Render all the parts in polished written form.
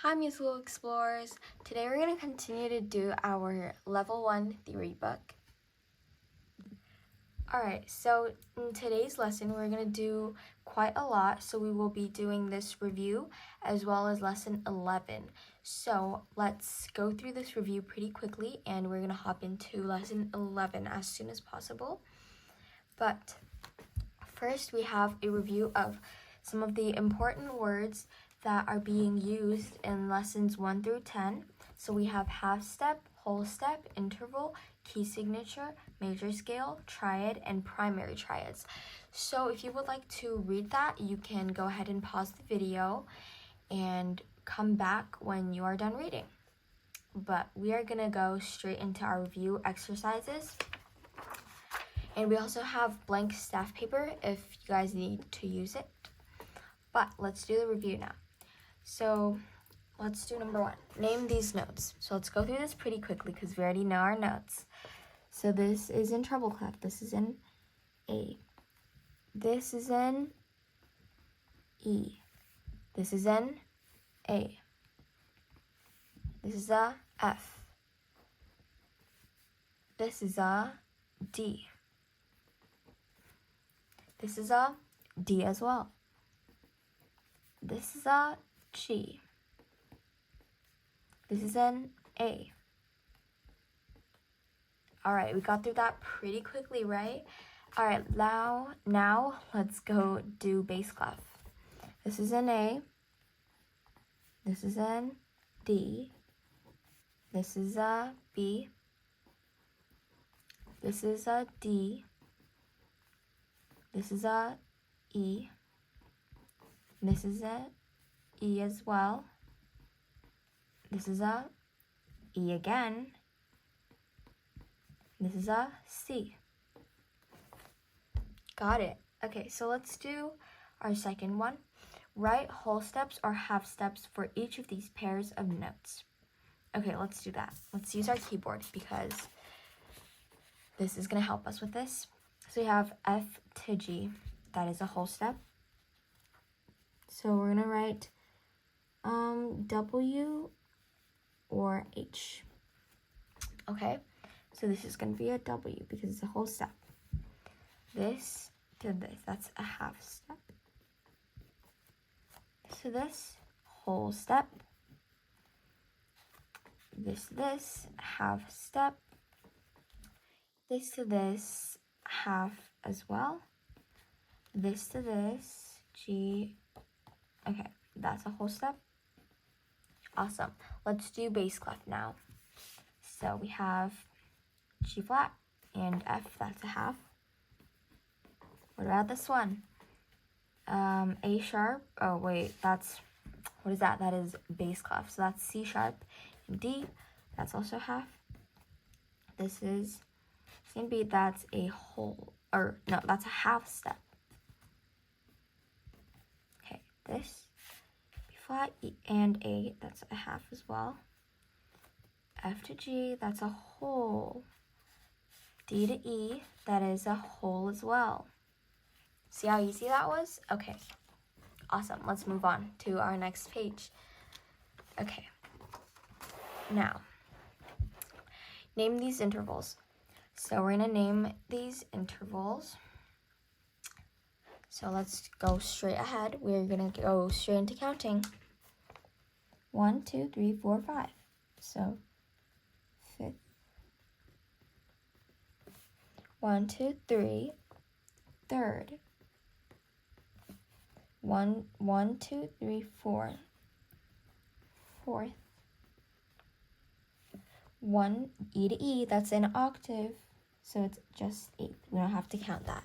Hi Musical Explorers! Today we're going to continue to do our Level 1 theory book. Alright, so in today's lesson we're going to do quite a lot, so we will be doing this review as well as lesson 11. So let's go through this review pretty quickly and we're going to hop into lesson 11 as soon as possible. But first we have a review of some of the important words that are being used in lessons 1 through 10. So we have half step, whole step, interval, key signature, major scale, triad, and primary triads. So if you would like to read that, you can go ahead and pause the video and come back when you are done reading. But we are gonna go straight into our review exercises. And we also have blank staff paper if you guys need to use it. But let's do the review now. So let's do number 1. Name these notes. So let's go through this pretty quickly because we already know our notes. So this is in treble clef. This is in A. This is in E. This is in A. This is a F. This is a D. This is a D as well. This is a G. This is an A. Alright, we got through that pretty quickly, right? Alright, now let's go do bass clef. This is an A. This is an D. This is a B. This is a D. This is a E. This is a E as well. This is a E again. This is a C. Got it. Okay, so let's do our second one. Write whole steps or half steps for each of these pairs of notes. Okay, let's do that. Let's use our keyboard because this is going to help us with this. So we have F to G. That is a whole step. So we're going to write W or H. Okay, so this is going to be a W because it's a whole step. This to this, that's a half step. This to this, whole step. This to this, half step. This to this, half as well. This to this, G. Okay, that's a whole step. Awesome. Let's do bass clef now. So we have G flat and F, that's a half. What about this one? A sharp. Oh wait, what is that? That is bass clef. So that's C sharp and D. That's also half. This is C and B. That's a whole, or no, that's a half step. Okay, this B flat, E and A. That's a half as well. F to G. That's a whole. D to E. That is a whole as well. See how easy that was? Okay, awesome. Let's move on to our next page. Okay, now, name these intervals. So we're gonna name these intervals. So let's go straight ahead. We're gonna go straight into counting. 1, 2, 3, 4, 5. So, fifth. 1, 2, 3, third. 1, 2, 3, 4, fourth. 1, E to E, that's an octave, so it's just 8th. We don't have to count that.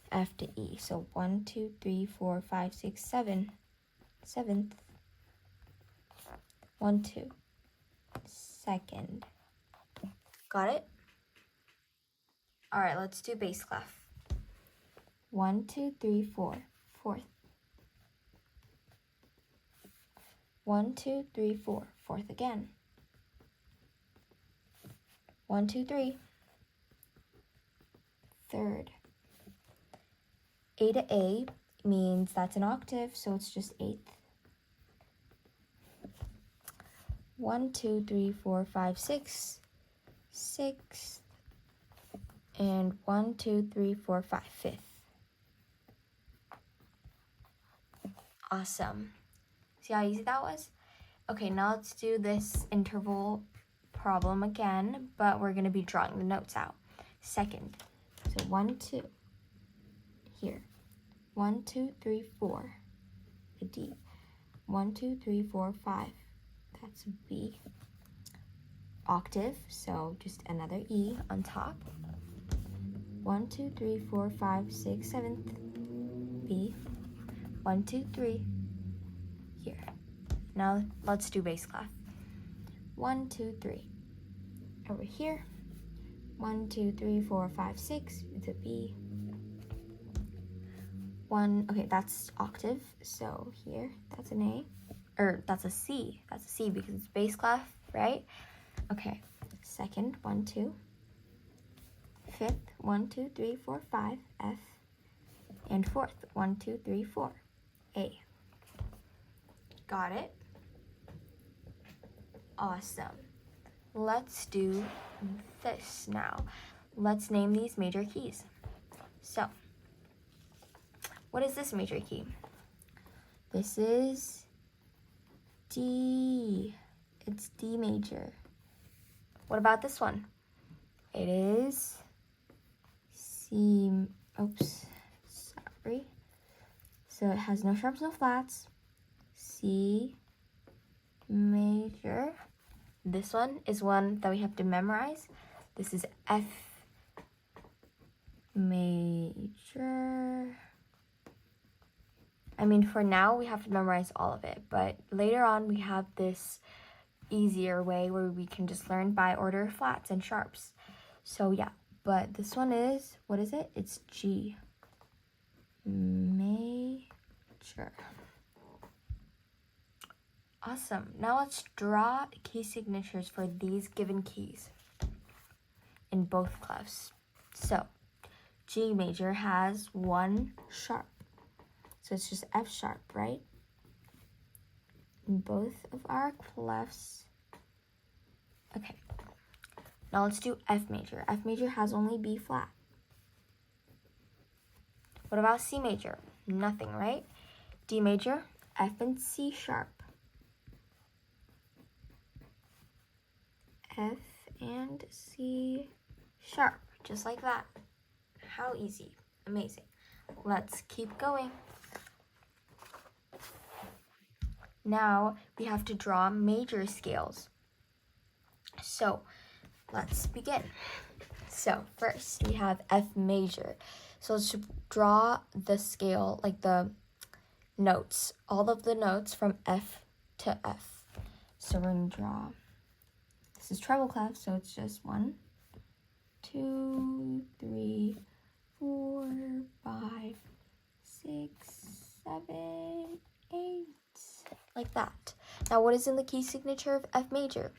F to E, so 1, 2, 3, 4, 5, 6, 7, 7th. 1, 2, second. Got it? Alright, let's do bass clef. 1, 2, 3, 4, fourth. 1, 2, 3, 4, fourth again. 1, 2, 3, third. A to A means that's an octave, so it's just 8th. 1, 2, 3, 4, 5, 6, 6, and 1, 2, 3, 4, 5, 5th. Awesome. See how easy that was? Okay, now let's do this interval problem again, but we're going to be drawing the notes out. Second, so 1, 2, here. 1, 2, 3, 4, a D. 1, 2, 3, 4, 5, that's a B. Octave, so just another E on top. 1, 2, 3, 4, 5, 6, 7th, B. 1, 2, 3, here. Now let's do bass clef. 1, 2, 3, over here. 1, 2, 3, 4, 5, 6, it's a B. 1, okay, that's octave, so here, that's an A. Or that's a C because it's bass clef, right? Okay, second, 1, 2. Fifth, 1, 2, 3, 4, 5, F. And fourth, 1, 2, 3, 4, A. Got it? Awesome. Let's do this now. Let's name these major keys. So, what is this major key? This is D. It's D major. What about this one? It is C. Oops, sorry. So it has no sharps, no flats. C major. This one is one that we have to memorize. This is F major. I mean, for now, we have to memorize all of it, but later on, we have this easier way where we can just learn by order of flats and sharps. So yeah, but this one is, what is it? It's G major. Awesome. Now let's draw key signatures for these given keys in both clefs. So G major has 1 sharp. So it's just F sharp, right? In both of our clefs. Okay. Now let's do F major. F major has only B flat. What about C major? Nothing, right? D major, F and C sharp. F and C sharp, just like that. How easy. Amazing. Let's keep going. Now we have to draw major scales. So let's begin. So first we have F major. So let's draw the scale, like the notes, all of the notes from F to F. So we're going to draw, this is treble clef, so it's just 1, 2, 3, 4, 5, 6, 7, 8. Like that. Now what is in the key signature of F major?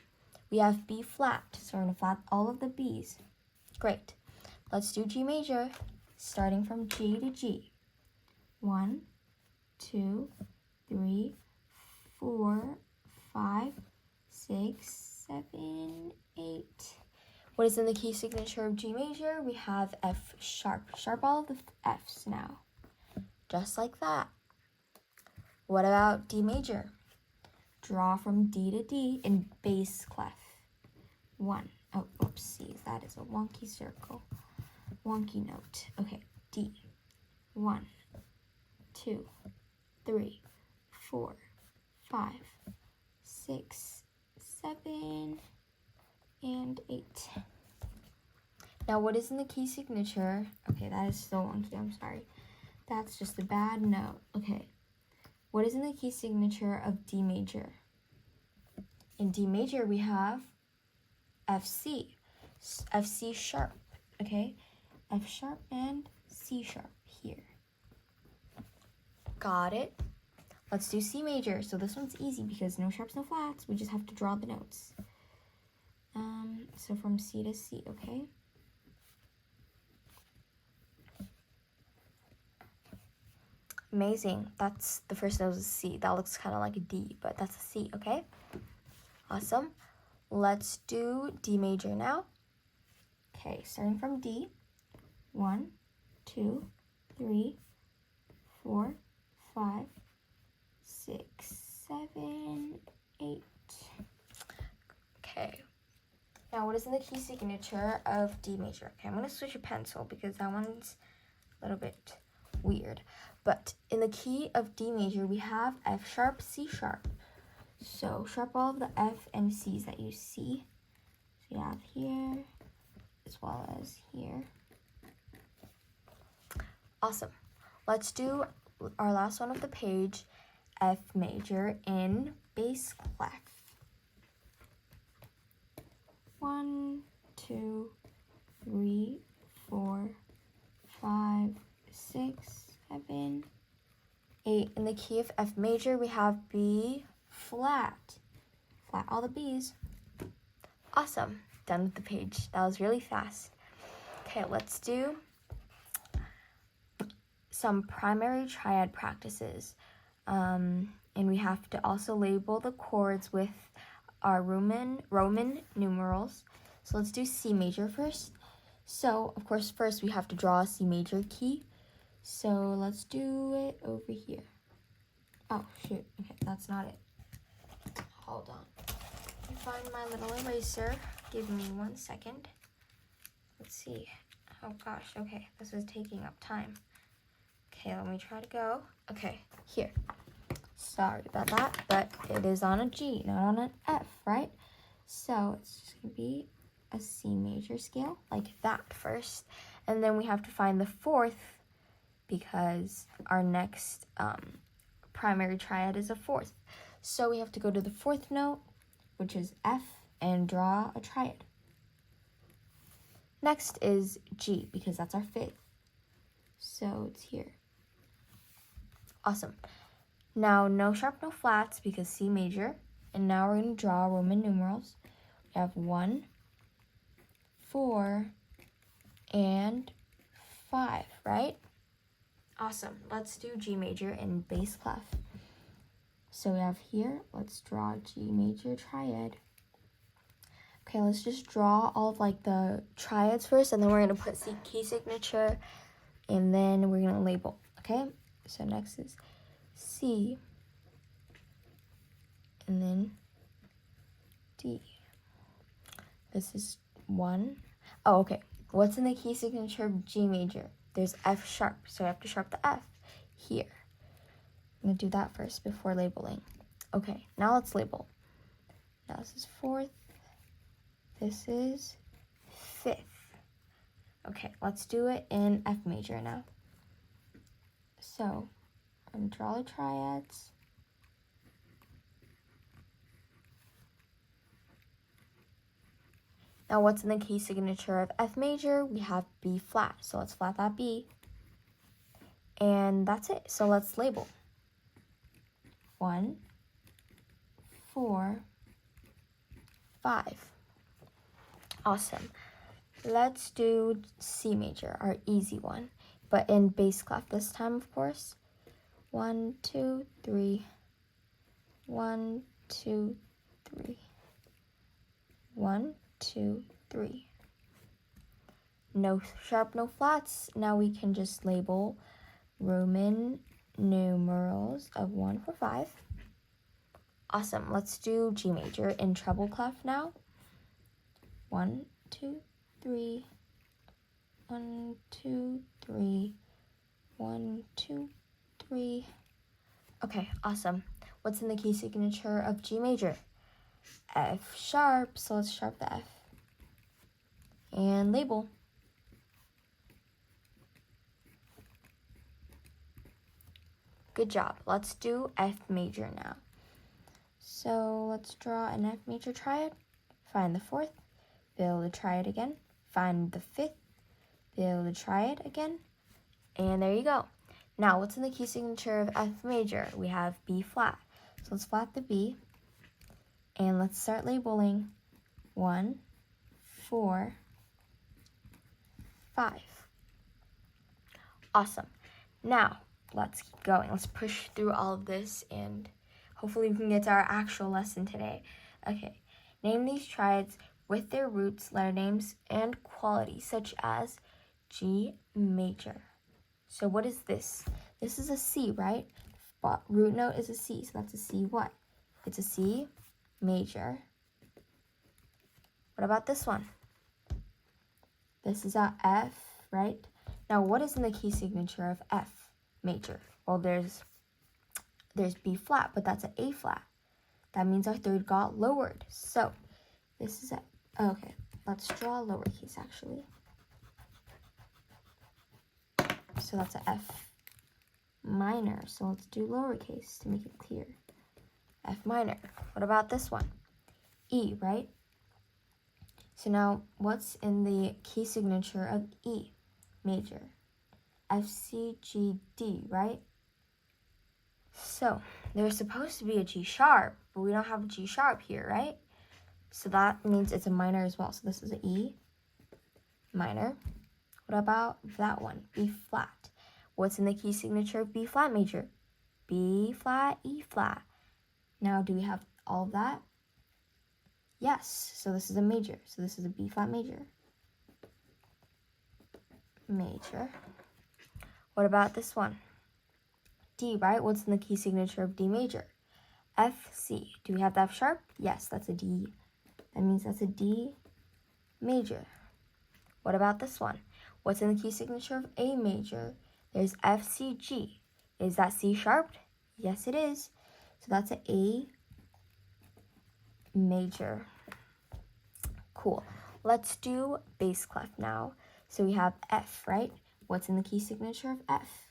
We have B flat, so we're going to flat all of the B's. Great. Let's do G major, starting from G to G. 1, 2, 3, 4, 5, 6, 7, 8. What is in the key signature of G major? We have F sharp. Sharp all of the F's now. Just like that. What about D major? Draw from D to D in bass clef. 1. Oh, oopsies, that is a wonky circle. Wonky note. Okay, D. 1, 2, 3, 4, 5, 6, 7, and 8. Now, what is in the key signature? Okay, that is so wonky, I'm sorry. That's just a bad note. Okay. What is in the key signature of D major? In D major, we have FC. FC sharp, okay? F sharp and C sharp here. Got it? Let's do C major. So this one's easy because no sharps, no flats. We just have to draw the notes. So from C to C, okay? Amazing. That's the first note is C. That looks kind of like a D, but that's a C, okay? Awesome. Let's do D major now. Okay, starting from D. 1, 2, 3, 4, 5, 6, 7, 8. Okay. Now, what is in the key signature of D major? Okay, I'm going to switch a pencil because that one's a little bit weird. But in the key of D major, we have F sharp, C sharp. So sharp all of the F and C's that you see. So you have here as well as here. Awesome. Let's do our last one of the page, F major in bass clef. 1, 2, 3, 4, 5, 6, 7, 8. In the key of F major, we have B flat. Flat all the B's. Awesome. Done with the page. That was really fast. Okay, let's do some primary triad practices. And we have to also label the chords with our Roman numerals. So let's do C major first. So, of course, first we have to draw a C major key. So let's do it over here. Oh, shoot. Okay, that's not it. Hold on. Let me find my little eraser. Give me 1 second. Let's see. Oh, gosh. Okay, this is taking up time. Okay, let me try to go. Okay, here. Sorry about that, but it is on a G, not on an F, right? So it's just going to be a C major scale, like that first. And then we have to find the fourth because our next primary triad is a fourth. So we have to go to the fourth note, which is F, and draw a triad. Next is G, because that's our fifth. So it's here. Awesome. Now, no sharp, no flats, because C major. And now we're going to draw Roman numerals. We have 1, 4, and 5, right? Awesome. Let's do G major in bass clef. So we have here, let's draw G major triad. Okay, let's just draw all of like the triads first, and then we're going to put C key signature, and then we're going to label, okay? So next is C, and then D. This is 1. Oh, okay. What's in the key signature of G major? There's F sharp, so I have to sharp the F here. I'm going to do that first before labeling. Okay, now let's label. Now this is 4th. This is 5th. Okay, let's do it in F major now. So, I'm going to draw the triads. Now, what's in the key signature of F major? We have B flat, so let's flat that B. And that's it, so let's label. 1, 4, 5. Awesome. Let's do C major, our easy one, but in bass clef this time, of course. 1, 2, 3. 1, 2, 3. 1, 2, 3. No sharp, no flats. Now we can just label Roman numerals of 1, 4, 5. Awesome. Let's do G major in treble clef now. 1, 2, 3. 1, 2, 3. 1, 2, 3. Okay, awesome. What's in the key signature of G major? F sharp, so let's sharp the F. And label. Good job. Let's do F major now. So let's draw an F major triad. Find the 4th, build a triad again. Find the 5th, build a triad again. And there you go. Now, what's in the key signature of F major? We have B flat. So let's flat the B. And let's start labeling. 1, 4, 5. Awesome. Now, let's keep going. Let's push through all of this, and hopefully we can get to our actual lesson today. Okay, name these triads with their roots, letter names, and qualities, such as G major. So what is this? This is a C, right? But root note is a C, so that's a C what? It's a C major. What about this one? This is a F, right? Now, what is in the key signature of F major? Well, there's B flat, but that's an A flat. That means our third got lowered. So this is okay, let's draw lowercase actually. So that's a F minor. So let's do lowercase to make it clear. F minor. What about this one? E, right? So now what's in the key signature of E major? F, C, G, D, right? So there's supposed to be a G sharp, but we don't have a G sharp here, right? So that means it's a minor as well. So this is an E minor. What about that one? B flat. What's in the key signature of B flat major? B flat, E flat. Now, do we have all of that? Yes. So this is a major. So this is a B flat major. Major. What about this one? D, right? What's in the key signature of D major? F, C. Do we have the F sharp? Yes, that's a D. That means that's a D major. What about this one? What's in the key signature of A major? There's F, C, G. Is that C sharped? Yes, it is. So that's an A major. Cool. Let's do bass clef now. So we have F, right? What's in the key signature of F?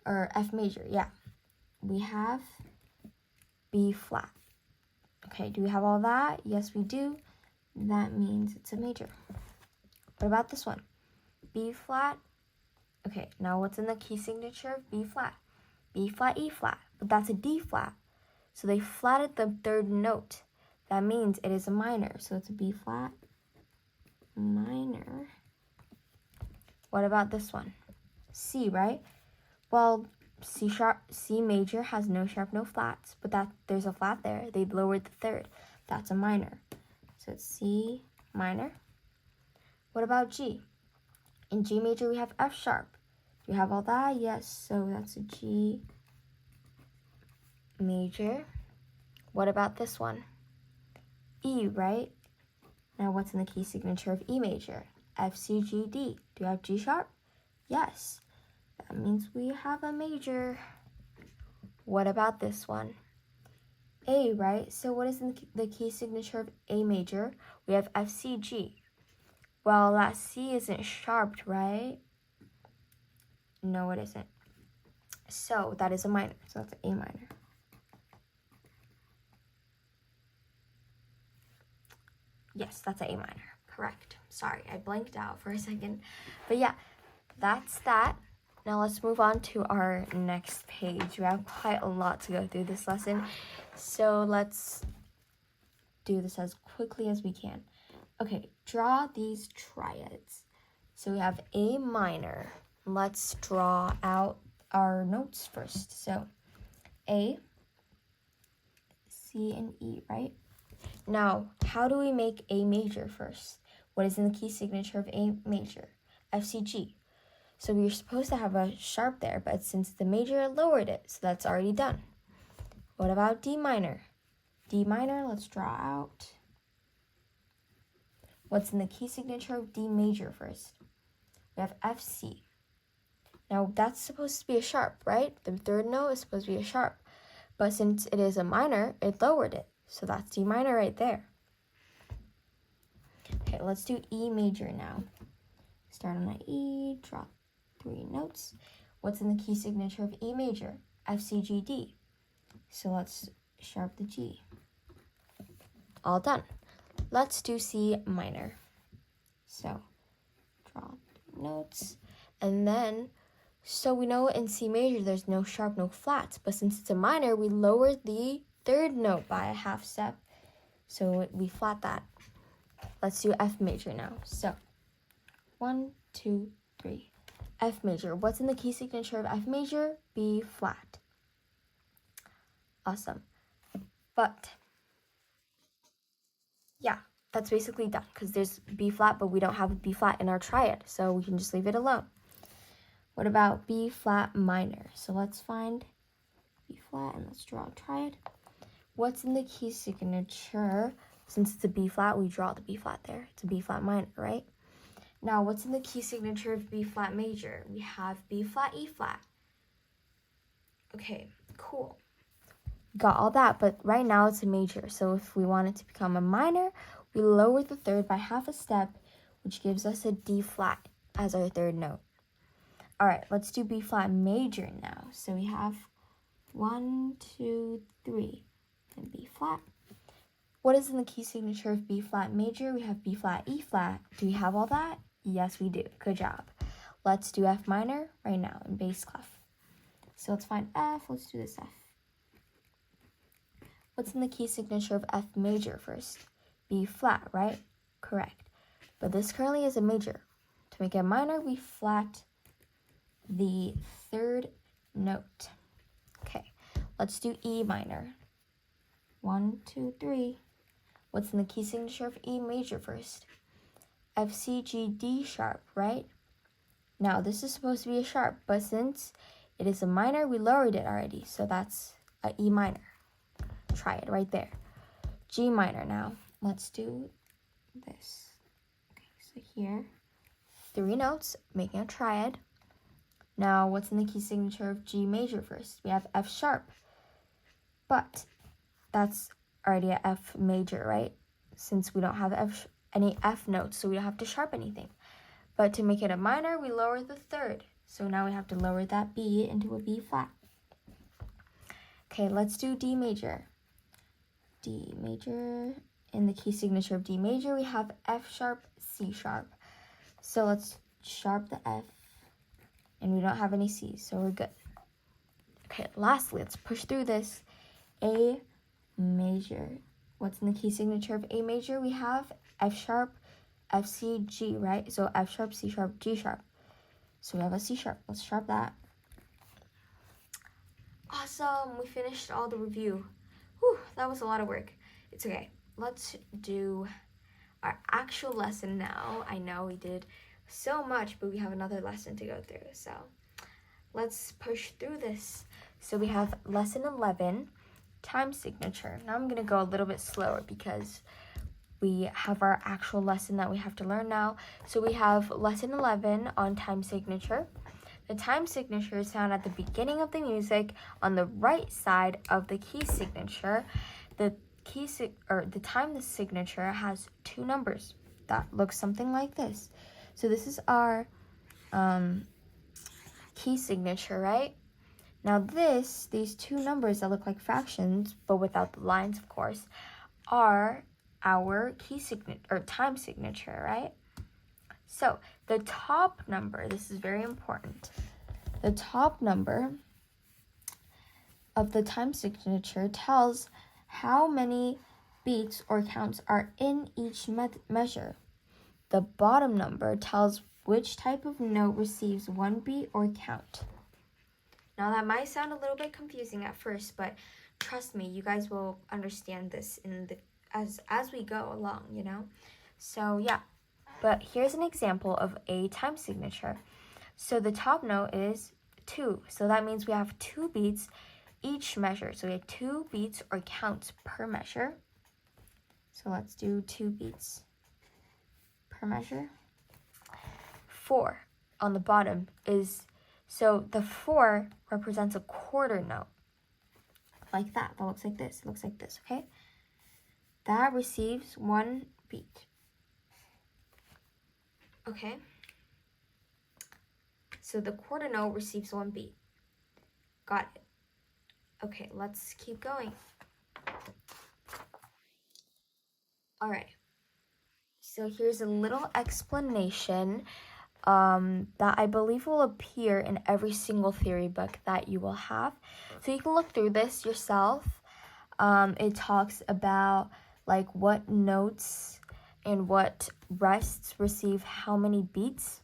Or F major, yeah. We have B flat. Okay, do we have all that? Yes, we do. That means it's a major. What about this one? B flat. Okay, now what's in the key signature of B flat? B flat, E flat, but that's a D flat. So they flatted the third note. That means it is a minor. So it's a B flat minor. What about this one? C, right? Well, C sharp, C major has no sharp, no flats, but there's a flat there. They lowered the third. That's a minor. So it's C minor. What about G? In G major, we have F sharp. Do you have all that? Yes, so that's a G major. What about this one? E, right? Now what's in the key signature of E major? F, C, G, D. Do you have G sharp? Yes. That means we have a major. What about this one? A, right? So what is in the key signature of A major? We have F, C, G. Well, that C isn't sharped, right? No, it isn't. So that is a minor. So that's an A minor. Yes, that's an A minor. Correct. Sorry, I blanked out for a second. But yeah, that's that. Now let's move on to our next page. We have quite a lot to go through this lesson. So let's do this as quickly as we can. Okay, draw these triads. So we have A minor. Let's draw out our notes first. So A, C, and E, right? Now, how do we make A major first? What is in the key signature of A major? F, C, G. So we were supposed to have a sharp there, but since the major lowered it, so that's already done. What about D minor? D minor, let's draw out. What's in the key signature of D major first? We have F, C. Now that's supposed to be a sharp, right? The third note is supposed to be a sharp. But since it is a minor, it lowered it. So that's D minor right there. Okay, let's do E major now. Start on the E, draw 3 notes. What's in the key signature of E major? F, C, G, D. So let's sharp the G. All done. Let's do C minor. So draw 3 notes. And then, so we know in C major there's no sharp, no flats. But since it's a minor, we lowered the third note by a half step. So we flat that. Let's do F major now. So 1, 2, 3. F major. What's in the key signature of F major? B flat. Awesome. But yeah, that's basically done because there's B flat, but we don't have a B flat in our triad, so we can just leave it alone. What about B flat minor? So let's find B flat and let's draw a triad. What's in the key signature? Since it's a B flat, we draw the B flat there. It's a B flat minor, right? Now, what's in the key signature of B flat major? We have B flat, E flat. Okay, cool. Got all that, but right now it's a major. So if we want it to become a minor, we lower the third by half a step, which gives us a D flat as our third note. All right, let's do B flat major now. So we have 1, 2, 3, and B flat. What is in the key signature of B flat major? We have B flat, E flat. Do we have all that? Yes, we do. Good job. Let's do F minor right now in bass clef. So let's find F. Let's do this F. What's in the key signature of F major first? B flat, right? Correct. But this currently is a major. To make it minor, we flat the third note. Okay, let's do E minor. 1, 2, 3. What's in the key signature of E major first? F, C, G, D sharp, right? Now, this is supposed to be a sharp, but since it is a minor, we lowered it already. So that's a E minor. Try it right there. G minor now. Let's do this. Okay, so here, 3 notes, making a triad. Now, what's in the key signature of G major first? We have F sharp, but that's already a F major, right? Since we don't have any F notes, so we don't have to sharp anything. But to make it a minor, we lower the third. So now we have to lower that B into a B flat. Okay, let's do D major. D major, in the key signature of D major, we have F sharp, C sharp. So let's sharp the F, and we don't have any C's, so we're good. Okay, lastly, let's push through this. A major. What's in the key signature of A major? We have F sharp, F, C, G, right? So F sharp, C sharp, G sharp. So we have a C sharp. Let's sharp that. Awesome, we finished all the review. Whew, that was a lot of work. It's okay. Let's do our actual lesson now. I know we did so much, but we have another lesson to go through. So let's push through this. So we have lesson 11, time signature. Now I'm going to go a little bit slower because we have our actual lesson that we have to learn now. So we have lesson 11 on time signature. The time signature is found at the beginning of the music on the right side of the key signature. The time signature has 2 numbers that looks something like this. So this is our key signature, right? Now these 2 numbers that look like fractions, but without the lines, of course, are our key signature or time signature, right? So the top number, this is very important. The top number of the time signature tells how many beats or counts are in each measure. The bottom number tells which type of note receives 1 beat or count. Now that might sound a little bit confusing at first, but trust me, you guys will understand this as we go along, you know? So yeah, but here's an example of a time signature. So the top note is 2, so that means we have 2 beats each measure. So we have 2 beats or counts per measure. So let's do 2 beats per measure. 4 on the bottom is, so the 4 represents a quarter note. Like that. That looks like this. It looks like this, okay? That receives 1 beat. Okay? So the quarter note receives 1 beat. Got it. Okay, let's keep going. All right. So here's a little explanation that I believe will appear in every single theory book that you will have. So you can look through this yourself. It talks about like what notes and what rests receive how many beats,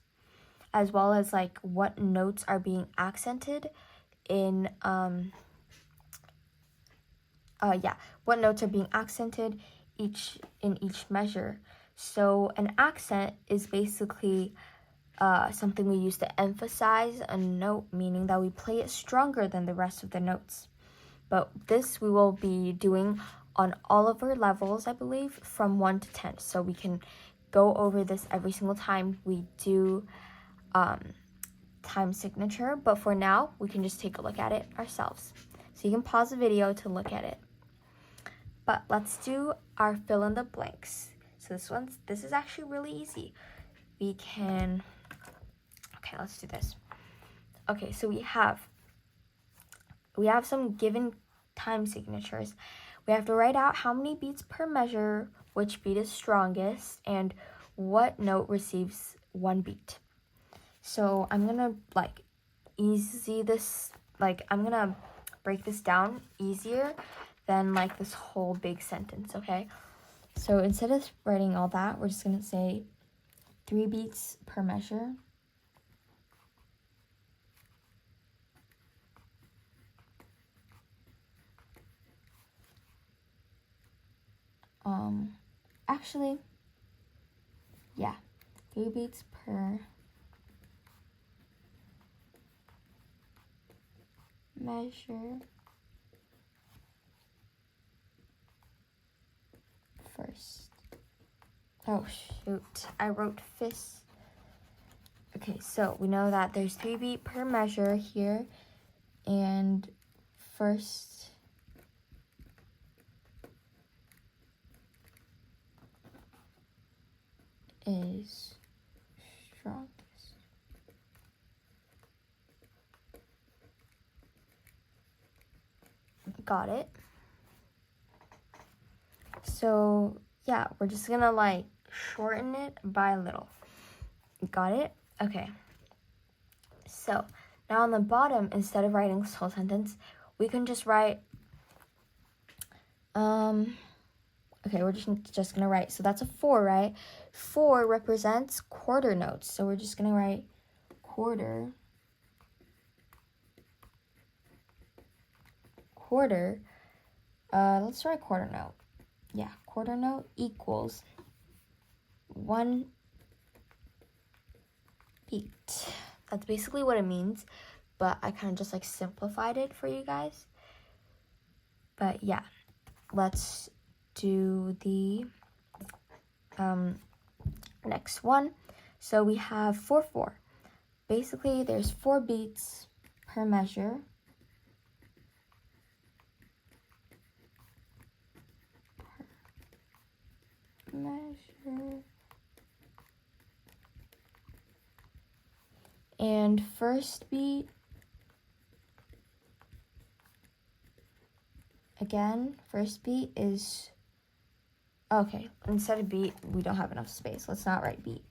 as well as like what notes are being accented in what notes are being accented in each measure. So an accent is basically something we use to emphasize a note, meaning that we play it stronger than the rest of the notes. But this we will be doing on all of our levels, I believe, from 1 to 10. So we can go over this every single time we do time signature. But for now, we can just take a look at it ourselves. So you can pause the video to look at it. But let's do our fill in the blanks. So this is actually really easy. Okay, let's do this. Okay, so we have some given time signatures. We have to write out how many beats per measure, which beat is strongest, and what note receives 1 beat. So I'm gonna I'm gonna break this down easier than like this whole big sentence, okay? So instead of writing all that, we're just gonna say 3 beats per measure. Actually, yeah, 3 beats per measure first. Oh shoot, I wrote fist. Okay, so we know that there's 3 beat per measure here, and first is strongest. Got it. So yeah, we're just gonna like shorten it by a little. Got it? Okay. So now on the bottom, instead of writing this whole sentence, we can just write okay, we're just gonna write, so that's a 4, right? 4 represents quarter notes, so we're just gonna write quarter. Let's write quarter note. Yeah, quarter note equals 1 beat. That's basically what it means, but I kind of just like simplified it for you guys. But yeah, let's do the next one. So we have 4/4. Basically, there's 4 beats per measure. And first beat, again, first beat is, okay, instead of beat, we don't have enough space. Let's not write beat.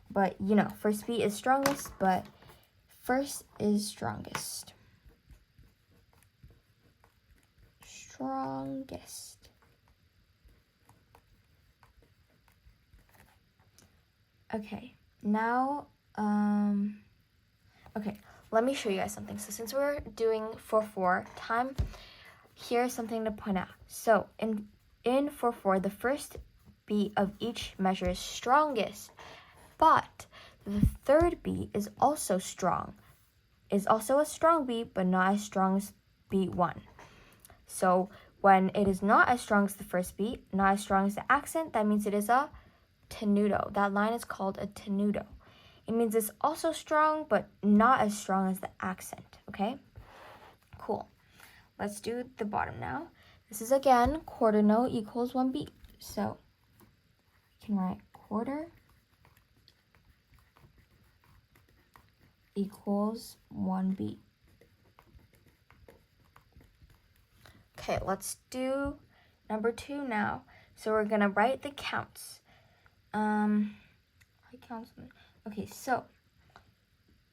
But, you know, first beat is strongest, but first is strongest. Strongest. Okay, now, okay, let me show you guys something. So since we're doing 4/4 time, here's something to point out. So in 4/4, the first beat of each measure is strongest, but the third beat is also strong. Is also a strong beat, but not as strong as beat 1. So when it is not as strong as the first beat, not as strong as the accent, that means it is a tenuto. That line is called a tenuto. It means it's also strong, but not as strong as the accent, okay? Cool. Let's do the bottom now. This is, again, quarter note equals 1 beat. So we can write quarter equals 1 beat. Okay, let's do number 2 now. So we're going to write the counts. Okay, so,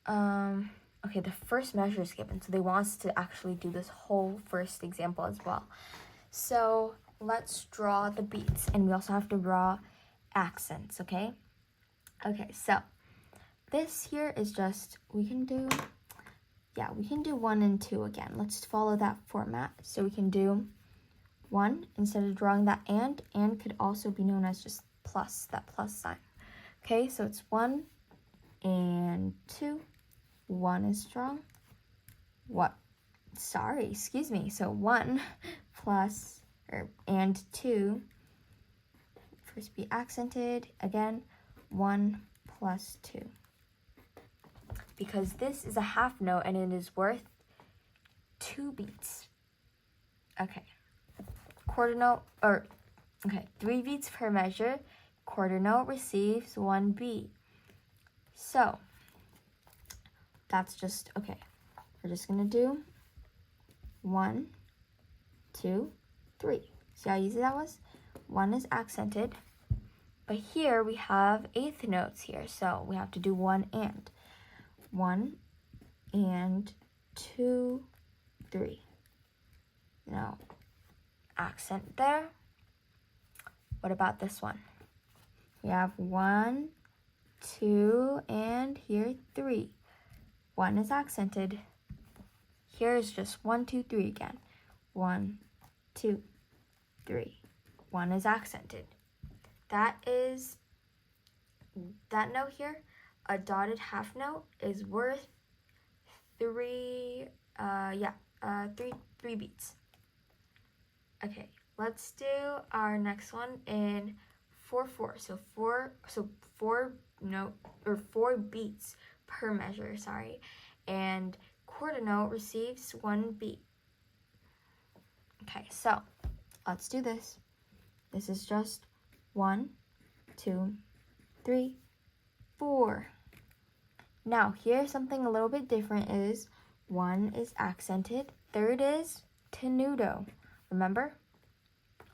okay, the first measure is given, so they want us to actually do this whole first example as well. So let's draw the beats, and we also have to draw accents, okay? Okay, so this here is just, we can do 1 and 2 again. Let's follow that format. So we can do 1, instead of drawing that and could also be known as just plus, that plus sign. Okay, so it's 1 and 2. 1 is strong. Excuse me. So 1 plus, and 2, first be accented, again, 1 plus 2. Because this is a half note and it is worth 2 beats. Okay. Quarter note, 3 beats per measure. Quarter note receives 1 beat. So, that's just, okay. We're just gonna do 1, 2, 3. See how easy that was? 1 is accented. But here we have eighth notes here, so we have to do 1 and. 1 and 2, 3. Now, accent there. What about this one? We have 1, 2, and here 3. 1 is accented. Here is just 1, 2, 3 again. 1, 2, 3. 1 is accented. That note here, a dotted half note, is worth 3 beats. Okay, let's do our next one in 4/4. So 4 beats per measure, sorry. And quarter note receives 1 beat. Okay, so let's do this. This is just 1, 2, 3, 4. Now, here's something a little bit different is 1 is accented, third is tenuto. Remember?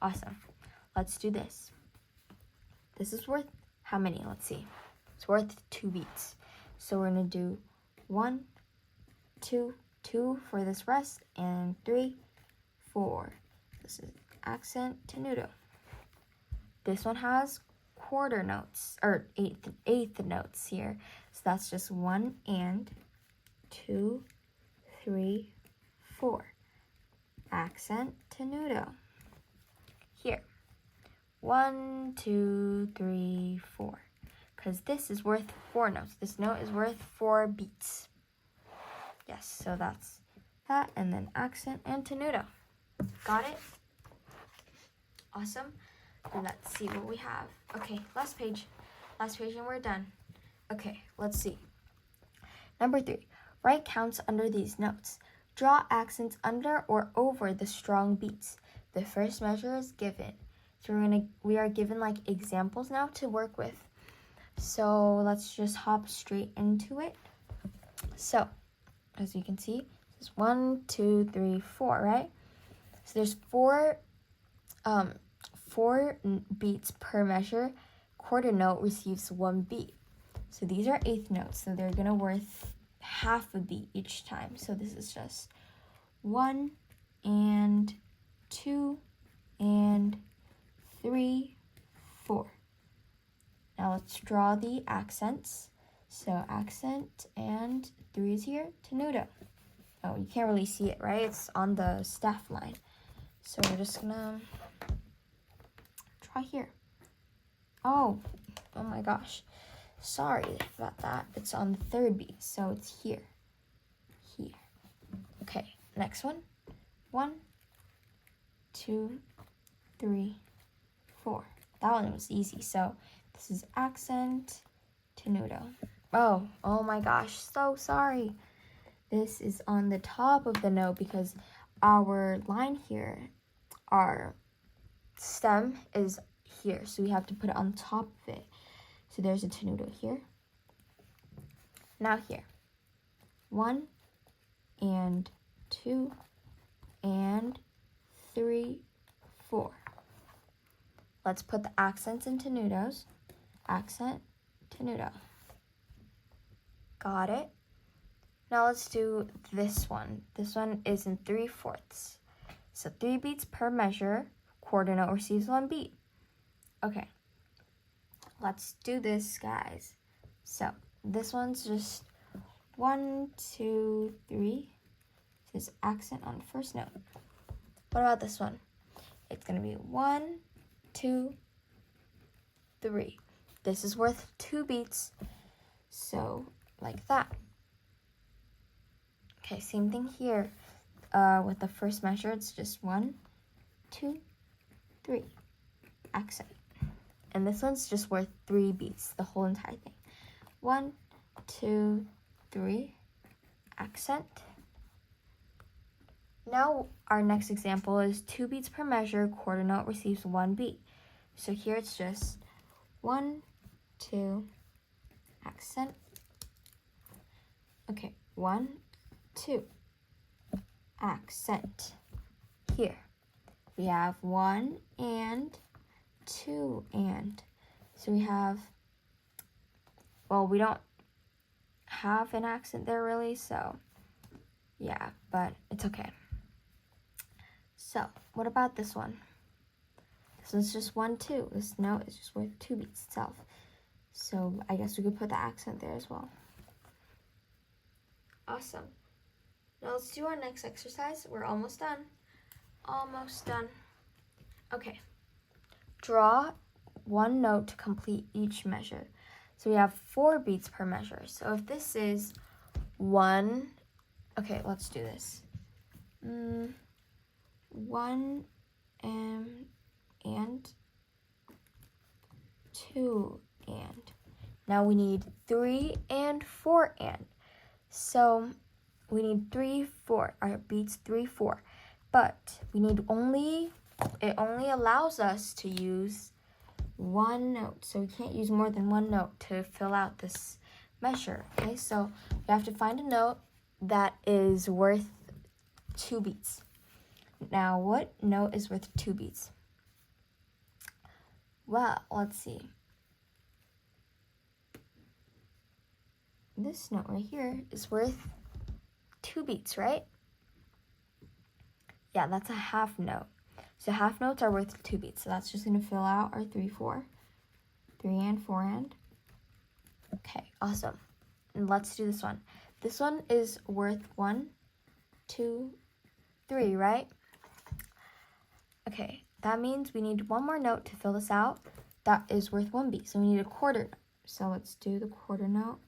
Awesome. Let's do this. This is worth how many? Let's see. It's worth 2 beats. So we're going to do 1, 2, 2 for this rest, and 3, 4. This is accent tenuto. This one has quarter notes, or eighth notes here. So that's just 1 and 2, 3, 4. Accent tenuto. Here. 1, 2, 3, 4. Because this is worth 4 notes. This note is worth 4 beats. Yes, so that's that, and then accent and tenuto. Got it? Awesome. Let's see what we have. Okay, last page and we're done. Okay, let's see. Number 3, write counts under these notes. Draw accents under or over the strong beats. The first measure is given. So we are given like examples now to work with. So let's just hop straight into it. So, as you can see, it's 1, 2, 3, 4, right? So there's 4 beats per measure. Quarter note receives 1 beat. So these are eighth notes, so they're gonna worth half a beat each time. So this is just 1 and 2 and 3, 4. Now let's draw the accents. So accent and 3 is here, tenuto. Oh, you can't really see it, right? It's on the staff line. So we're just gonna try here. Oh my gosh. Sorry about that. It's on the third beat, so it's here. Okay, next one. 1, 2, 3, 4. That one was easy. So this is accent, tenuto. Oh my gosh, so sorry. This is on the top of the note because our line here, our stem is here. So we have to put it on top of it. So there's a tenuto here. Now here. 1 and 2 and 3, 4. Let's put the accents in tenutos. Accent, tenuto. Got it? Now let's do this one. This one is in 3/4. So 3 beats per measure. Quarter note receives 1 beat. Okay. Let's do this, guys. So this one's just 1, 2, 3. This is accent on first note. What about this one? it's going to be 1, 2, 3. This is worth 2 beats, so like that. Okay, same thing here. With the first measure, it's just 1, 2, 3, accent. And this one's just worth 3 beats, the whole entire thing. 1, 2, 3, accent. Now our next example is 2 beats per measure, quarter note receives 1 beat. So here it's just 1, 2, accent. Okay, 1, 2, accent. Here we have 1 and 2 and. So we have, well, we don't have an accent there really, so yeah, but it's okay. So what about this one? This one's just 1, 2. This note is just worth 2 beats itself. So I guess we could put the accent there as well. Awesome. Now let's do our next exercise. We're almost done. Almost done. Okay. Draw 1 note to complete each measure. So we have 4 beats per measure. So if this is 1, okay, let's do this. 1 and 2 and. Now we need 3 and 4 and. So we need 3, 4. Our beats 3, 4. But we need it only allows us to use 1 note. So we can't use more than 1 note to fill out this measure. Okay, so we have to find a note that is worth 2 beats. Now, what note is worth 2 beats? Well, let's see. This note right here is worth 2 beats, right? Yeah, that's a half note. So half notes are worth 2 beats. So that's just going to fill out our 3, 4. 3 and 4 and. Okay, awesome. And let's do this one. This one is worth 1, 2, 3, right? Okay, that means we need 1 more note to fill this out. That is worth 1 beat. So we need a quarter note. So let's do the quarter note.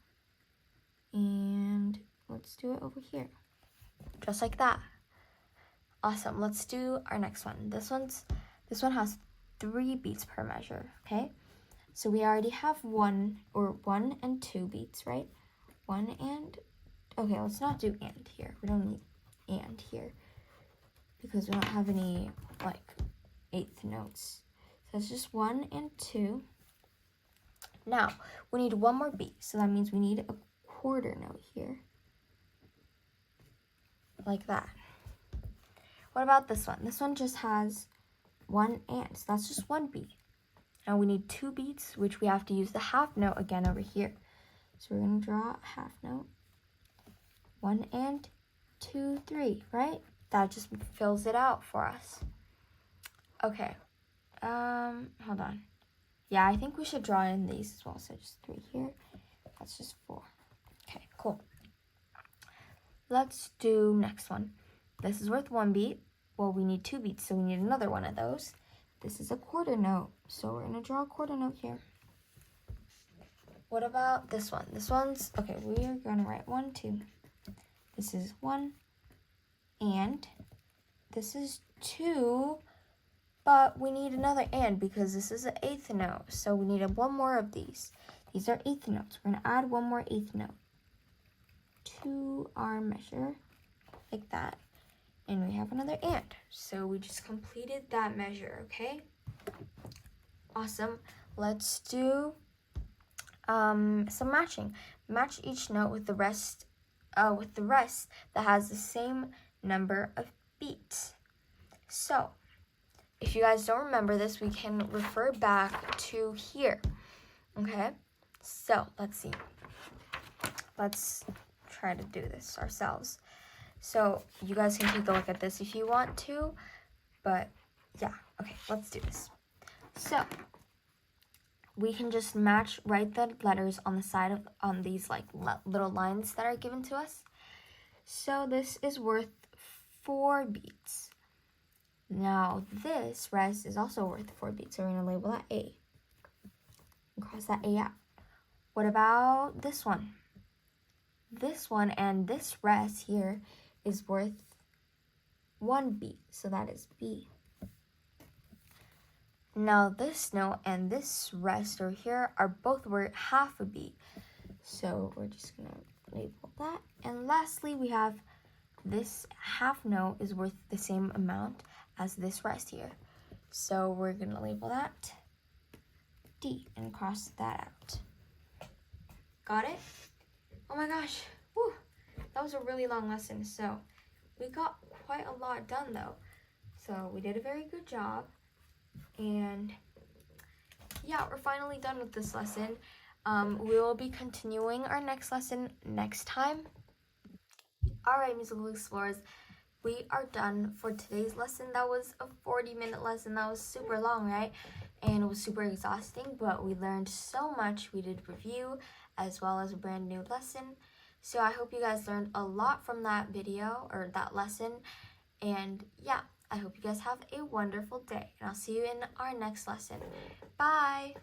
And let's do it over here. Just like that. Awesome. Let's do our next one. This one has 3 beats per measure, okay? So we already have 1 and 2 beats, right? 1 and, okay, let's not do and here. We don't need and here because we don't have any like 8th notes. So it's just 1 and 2. Now we need 1 more beat. So that means we need a quarter note here. Like that. What about this one? This one just has 1 and, so that's just 1 beat. Now we need 2 beats, which we have to use the half note again over here. So we're going to draw a half note. 1 and 2, 3, right? That just fills it out for us. Okay. Hold on. Yeah, I think we should draw in these as well. So just 3 here. That's just 4. Okay, cool. Let's do next one. This is worth 1 beat. Well, we need 2 beats, so we need another one of those. This is a quarter note, so we're going to draw a quarter note here. What about this one? This one's, okay, we are going to write 1, 2. This is 1, and this is 2, but we need another and because this is an 8th note, so we need 1 more of these. These are 8th notes. We're going to add 1 more 8th note to our measure, like that. And we have another and. So we just completed that measure, okay? Awesome. Let's do some matching. Match each note with the rest that has the same number of beats. So, if you guys don't remember this, we can refer back to here. Okay? So, let's see. Let's try to do this ourselves. So you guys can take a look at this if you want to, but yeah, okay, let's do this. So we can just write the letters on the side on these like little lines that are given to us. So this is worth 4 beats. Now this rest is also worth 4 beats, so we're going to label that A. And cross that A out. What about this one? This one and this rest here is worth 1 beat, so that is B. Now this note and this rest over here are both worth half a beat, so we're just going to label that. And lastly, we have this half note is worth the same amount as this rest here. So we're going to label that D and cross that out. Got it? Oh my gosh. Whew. That was a really long lesson. So we got quite a lot done though. So we did a very good job. And yeah, we're finally done with this lesson. We will be continuing our next lesson next time. Alright, musical explorers, we are done for today's lesson. That was a 40-minute lesson. That was super long, right? And it was super exhausting, but we learned so much. We did review as well as a brand new lesson. So I hope you guys learned a lot from that video or that lesson. And yeah, I hope you guys have a wonderful day. And I'll see you in our next lesson. Bye!